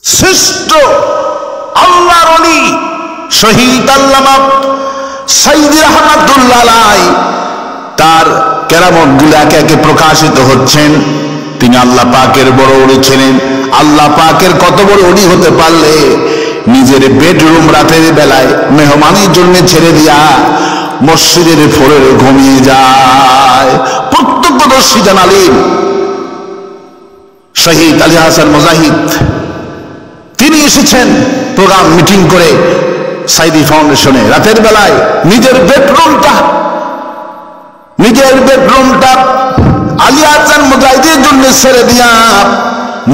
শ্রেষ্ঠ আল্লাহর ওলি শহীদ আল্লামা সাইয়্যিদ রহমাতুল্লাহ আলাইহি তার কেরামতগুলো একে একে প্রকাশিত হচ্ছেন। তিনি আল্লাহ পাকের বড় ওলি ছিলেন। আল্লাহ পাকের কত বড় ওলি হতে পারলে নিজের বেডরুম রাতের বেলায় মেহমানের জন্য ছেড়ে দিয়া মসজিদের ফ্লোরে ঘুমিয়ে যায়। প্রত্যক্ষদর্শী জানালেন শহীদ আলী হাসান মুজাহিদ, তিনি এসেছেন প্রোগ্রাম মিটিং করে সাইদি ফাউন্ডেশনে রাতের বেলায় নিজের বেডরুমটা আলী হাসান মুজাহিদের জন্য ছেড়ে দিয়া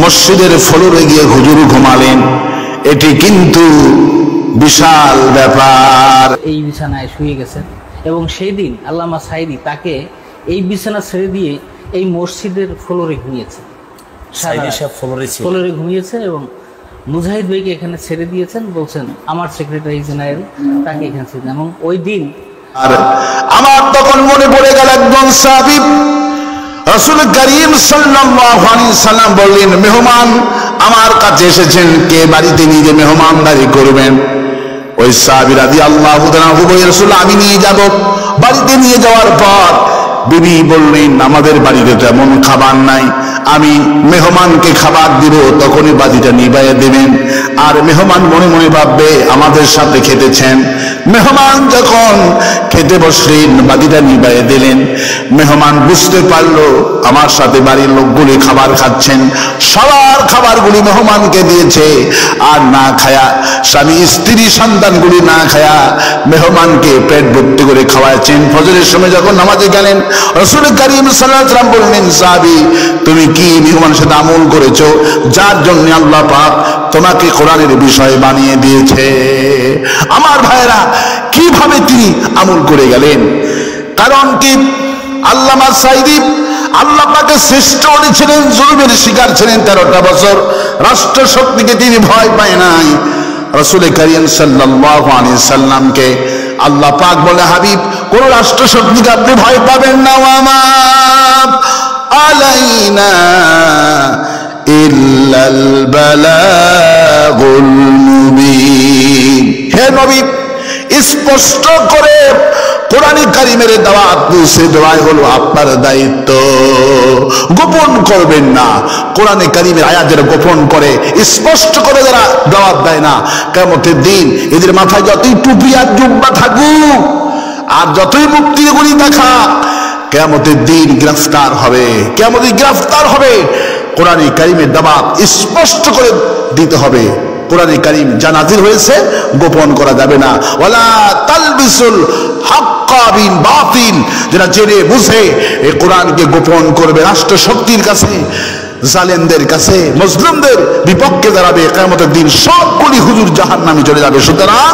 মসজিদের ফ্লোরে গিয়ে হুজুর ঘুমালেন। এটি কিন্তু বিশাল ব্যাপার। এই বিছানায় শুয়ে গেছেন এবং সেই দিন আল্লামা সাইদি তাকে এই বিছানা ছেড়ে দিয়ে এই মসজিদের ফ্লোরে ঘুমিয়েছে। ফ্লোরে ঘুমিয়েছে এবং মুজাহিদ ভাইকে এখানে ছেড়ে দিয়েছেন। বলছেন আমার সেক্রেটারি জেনারেল তাকে এখানে ছেড়ে দেন। এবং ওই দিন আর আমার তখন মনে পড়ে গেল একজন সাহাবী রাসূল করিম সাল্লাল্লাহু আলাইহি সাল্লাম বললেন, মেহমান আমার কাছে এসেছেন, কে বাড়িতে নিজে মেহমানদারি করবেন? ওই সাহাবী রাদিয়াল্লাহু তাআলা বললেন, রাসূল আমি নিয়ে যাব। বাড়িতে নিয়ে যাওয়ার পর বিবি বললেন, আমাদের বাড়িতে তেমন খাবার নাই, আমি মেহমানকে খাবার দিব, তখনই বাতিটা নিভাইয়া দেবেন। আর মেহমান মনে মনে ভাববে আমাদের সাথে খেতেছেন। মেহমান যখন খেতে বসলেন বাতিটা নিভাইয়া দিলেন। মেহমান বুঝতে পারলো আমার সাথে বাড়ির লোকগুলি খাবার খাচ্ছেন, সবার খাবারগুলি মেহমানকে দিয়েছে। আর না খায়া স্বামী স্ত্রী সন্তানগুলি না খায়া মেহমানকে পেট ভর্তি করে খাওয়াচ্ছেন। ফজরের সময় যখন নামাজে গেলেন রাসূল করিম সাল্লাল্লাহু আলাইহি ওয়াসাল্লাম বললেন, সাহাবী তুমি কি মেহমানের সাথে আমল করেছো যার জন্য আল্লাহ পাক তোমাকে কোরআনের বিষয় বানিয়ে দিয়েছে? আমার ভাইরা কিভাবে তিনি আমল করে গেলেন? কারণ কি আল্লামা সাইদি আল্লাহ পাকে শ্রেষ্ঠ ওলি ছিলেন, জুলুমের শিকার ছিলেন 13টা বছর। রাষ্ট্র শক্তিকে তিনি ভয় পায় নাই। রাসূল করিম সাল্লাল্লাহু আলাইহি সাল্লামকে আল্লাহ পাক বলে, হাবিব কোন রাষ্ট্র শক্তিকে আপনি ভয় পাবেন না। ওয়ামা আলাইনা ইল্লাল বালাগুল মুবিন। হে নবী, স্পষ্ট করে কোরআন কারীমের দাওয়াত পৌঁছে দেওয়াই হলো আপনার দায়িত্ব। গোপন করবেন না। কোরআন কারীমের আয়াত যারা গোপন করে, স্পষ্ট করে যারা দাওয়াত দেয় না, কিয়ামতের দিন এদের মাথায় যতই টুপি আর জুব্বা থাকুক আর যতই মুক্তিগুলি দেখা, কিয়ামতের দিন গ্রেফতার হবে। কিয়ামতে গ্রেফতার হবে। কোরআন কারীমের দাওয়াত স্পষ্ট করে দিতে হবে। কোরআন কারীম যা নাযিল হয়েছে গোপন করা যাবে না। ওয়ালা তালবিসুল হাক্কা বিল বাতিল, যারা জেনে বুঝে এই কোরআনকে গোপন করবে, রাষ্ট্র শক্তির কাছে, জালেমদের কাছে, মুসলিমদের বিপক্ষে দাঁড়াবে, কিয়ামতের দিন সবগুলি হুজুর জাহান্নামে চলে যাবে। সুতরাং